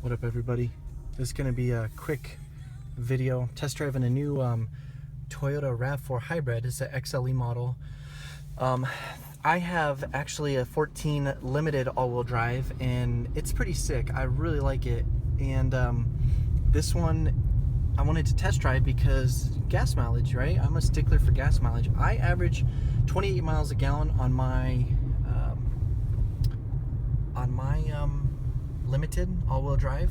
What up, everybody? This is going to be a quick video test driving a new Toyota RAV4 Hybrid. It's an XLE model. I have actually a 14 limited all-wheel drive, and it's pretty sick. I really like it. And this one I wanted to test drive because gas mileage, right? I'm a stickler for gas mileage. I average 28 miles a gallon on my limited all-wheel drive,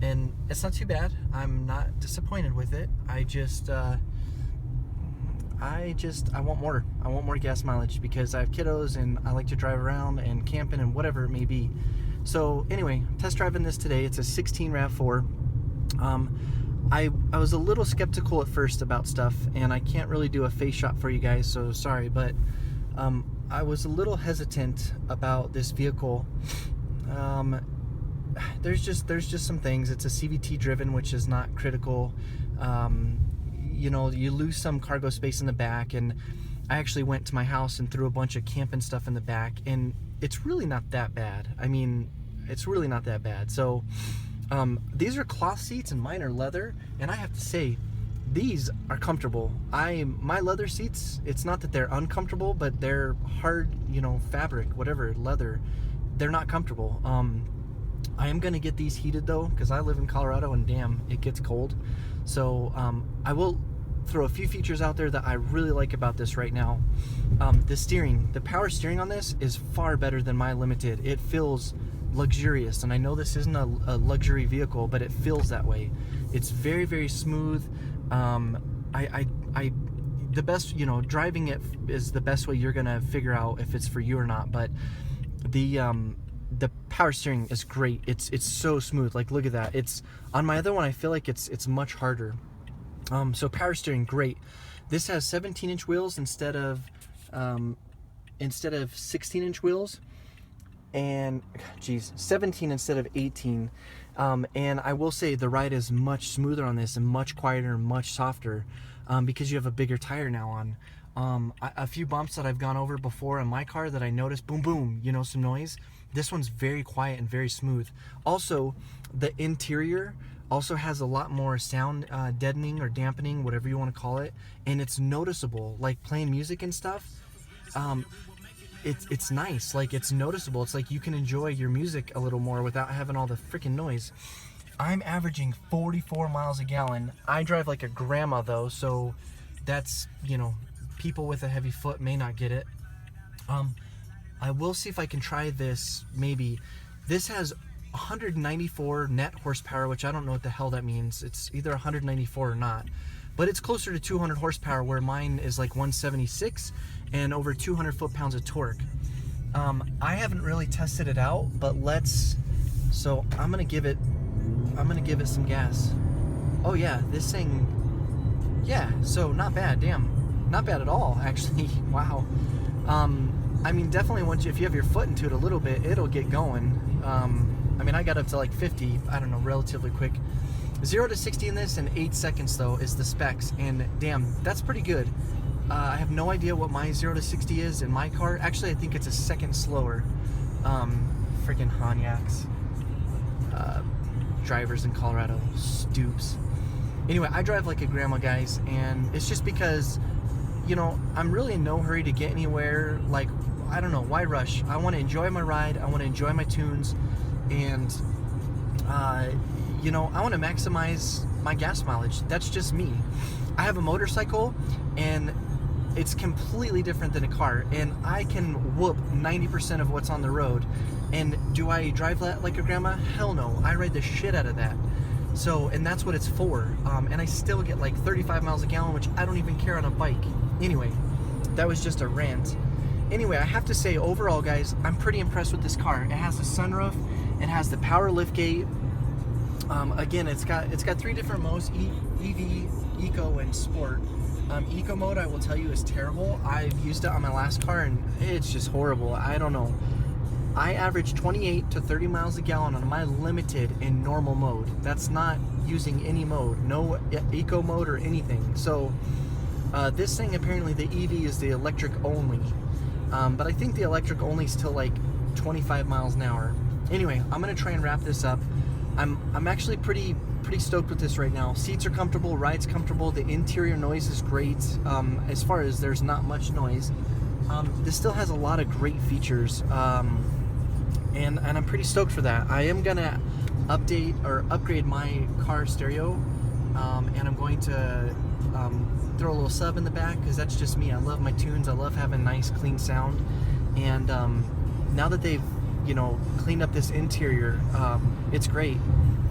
and it's not too bad. I'm not disappointed with it. I want more. I want more gas mileage because I have kiddos and I like to drive around and camping and whatever it may be. So anyway, test driving this today. It's a 16 RAV4. I was a little skeptical at first about stuff, and I can't really do a face shot for you guys, so sorry, but I was a little hesitant about this vehicle. There's just some things. It's a CVT driven, which is not critical. You know, you lose some cargo space in the back, and I actually went to my house and threw a bunch of camping stuff in the back, and it's really not that bad. I mean, it's really not that bad. So these are cloth seats and mine are leather, and I have to say these are comfortable. My leather seats, it's not that they're uncomfortable, but they're hard, you know, fabric, whatever, leather. They're not comfortable. I am gonna get these heated though, because I live in Colorado and damn, it gets cold. So I will throw a few features out there that I really like about this right now. The steering, the power steering on this is far better than my limited. It feels luxurious, and I know this isn't a luxury vehicle, but it feels that way. It's very, very smooth. The best, you know, driving it is the best way you're gonna figure out if it's for you or not. But the power steering is great. It's so smooth. Like, look at that. It's on my other one, I feel like it's much harder. So power steering, great. This has 17-inch wheels instead of 16-inch wheels, and geez, 17 instead of 18. And I will say the ride is much smoother on this and much quieter and much softer because you have a bigger tire now on. A few bumps that I've gone over before in my car that I noticed, boom, boom, you know, some noise. This one's very quiet and very smooth. Also, the interior also has a lot more sound deadening or dampening, whatever you want to call it, and it's noticeable. Like playing music and stuff, it's nice. Like, it's noticeable. It's like you can enjoy your music a little more without having all the freaking noise. I'm averaging 44 miles a gallon. I drive like a grandma though, so that's, you know, people with a heavy foot may not get it. I will see if I can try this. Maybe this has 194 net horsepower, which I don't know what the hell that means. It's either 194 or not, but it's closer to 200 horsepower, where mine is like 176 and over 200 foot-pounds of torque. I haven't really tested it out, but so I'm gonna give it some gas. Oh yeah, this thing, yeah, so not bad. Damn, not bad at all, actually. Wow. I mean, definitely if you have your foot into it a little bit, it'll get going. I mean, I got up to like 50, I don't know, relatively quick. 0 to 60 in this in 8 seconds though is the specs, and damn, that's pretty good. I have no idea what my 0 to 60 is in my car. Actually, I think it's a second slower. Freaking Hanyaks. Drivers in Colorado, stoops. Anyway, I drive like a grandma, guys, and it's just because, you know, I'm really in no hurry to get anywhere. Like, I don't know, why rush? I want to enjoy my ride, I want to enjoy my tunes, and you know, I want to maximize my gas mileage. That's just me. I have a motorcycle, and it's completely different than a car, and I can whoop 90% of what's on the road. And do I drive that like a grandma? Hell no. I ride the shit out of that. So, and that's what it's for. And I still get like 35 miles a gallon, which I don't even care on a bike. Anyway, that was just a rant. Anyway, I have to say, overall, guys, I'm pretty impressed with this car. It has a sunroof, it has the power liftgate. Again, it's got 3 different modes: EV, Eco, and Sport. Eco mode, I will tell you, is terrible. I've used it on my last car, and it's just horrible. I don't know. I average 28 to 30 miles a gallon on my limited in normal mode. That's not using any mode, no Eco mode or anything. So this thing, apparently the EV is the electric only, but I think the electric only is till like 25 miles an hour. Anyway, I'm gonna try and wrap this up. I'm actually pretty stoked with this right now. Seats are comfortable, ride's comfortable, the interior noise is great. As far as there's not much noise, this still has a lot of great features, and I'm pretty stoked for that. I am gonna update or upgrade my car stereo, and I'm going to throw a little sub in the back, because that's just me. I love my tunes. I love having nice clean sound, and now that they've cleaned up this interior, it's great.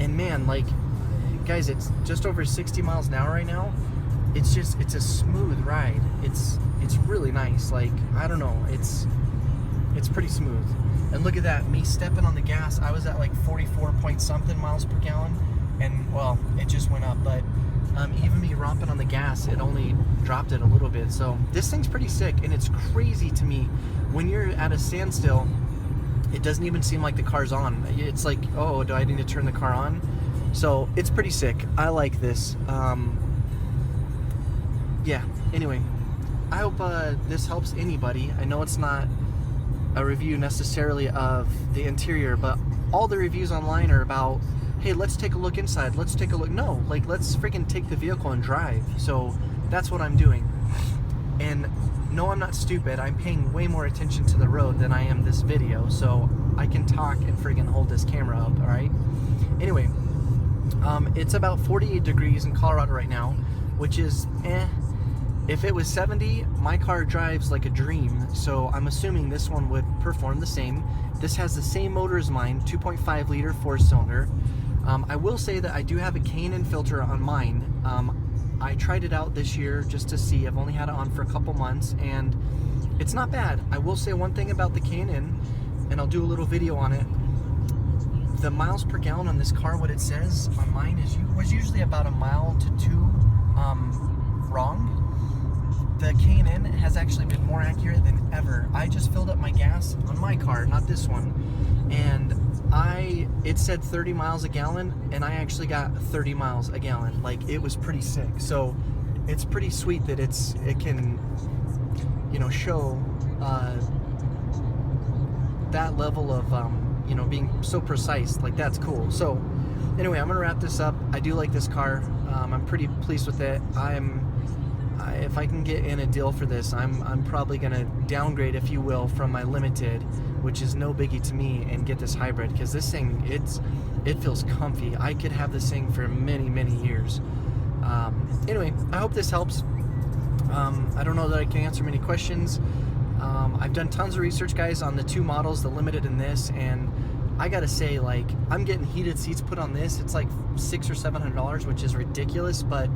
And man, like, guys, it's just over 60 miles an hour right now. It's a smooth ride. It's really nice. Like, I don't know, it's pretty smooth. And look at that, me stepping on the gas, I was at like 44 point something miles per gallon, and well, it just went up, but even me romping on the gas, it only dropped it a little bit. So this thing's pretty sick, and it's crazy to me when you're at a standstill. It doesn't even seem like the car's on. It's like, oh, do I need to turn the car on? So it's pretty sick. I like this. Yeah, anyway, I hope this helps anybody. I know it's not a review necessarily of the interior, but all the reviews online are about, hey, let's take a look inside, let's take a look. No, like, let's freaking take the vehicle and drive. So that's what I'm doing. And no, I'm not stupid. I'm paying way more attention to the road than I am this video, so I can talk and freaking hold this camera up, alright? Anyway, it's about 48 degrees in Colorado right now, which is If it was 70, my car drives like a dream, so I'm assuming this one would perform the same. This has the same motor as mine, 2.5 liter 4-cylinder. I will say that I do have a K&N filter on mine. I tried it out this year just to see. I've only had it on for a couple months, and it's not bad. I will say one thing about the K&N, and I'll do a little video on it. The miles per gallon on this car, what it says on mine was usually about 1 mile to 2 wrong. The K&N has actually been more accurate than ever. I just filled up my gas on my car, not this one, and it said 30 miles a gallon, and I actually got 30 miles a gallon. Like, it was pretty sick. So it's pretty sweet that it can, show that level of being so precise. Like, that's cool. So anyway, I'm gonna wrap this up. I do like this car. I'm pretty pleased with it. If I can get in a deal for this, I'm probably gonna downgrade, if you will, from my Limited, which is no biggie to me, and get this hybrid, because this thing, it feels comfy. I could have this thing for many years. Anyway, I hope this helps. I don't know that I can answer many questions. I've done tons of research, guys, on the two models, the Limited and this, and I gotta say, like, I'm getting heated seats put on this. It's like $600 or $700, which is ridiculous, but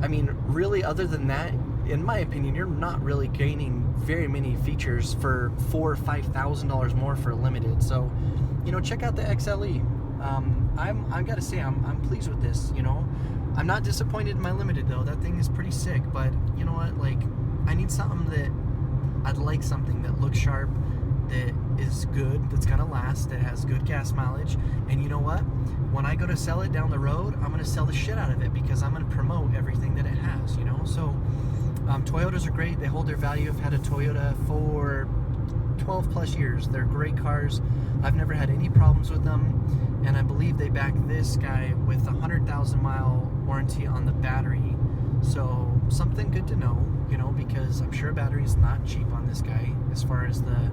I mean, really, other than that, in my opinion, you're not really gaining very many features for $4,000 or $5,000 more for a Limited. So, check out the XLE. I gotta say, I'm pleased with this. I'm not disappointed in my Limited, though. That thing is pretty sick. But you know what? Like, I need something I'd like something that looks sharp, that is good, that's gonna last, that has good gas mileage. And you know what? When I go to sell it down the road, I'm gonna sell the shit out of it, because I'm gonna promote everything that it has. So Toyotas are great. They hold their value. I've had a Toyota for 12 plus years. They're great cars. I've never had any problems with them, and I believe they back this guy with a 100,000 mile warranty on the battery. So something good to know, because I'm sure a battery is not cheap on this guy as far as the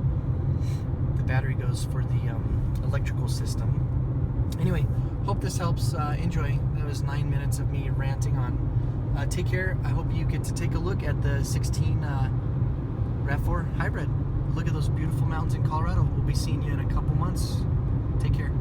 battery goes for the electrical system. Anyway, hope this helps. Enjoy. That was 9 minutes of me ranting on. Take care. I hope you get to take a look at the 16 RAV4 Hybrid. Look at those beautiful mountains in Colorado. We'll be seeing you in a couple months. Take care.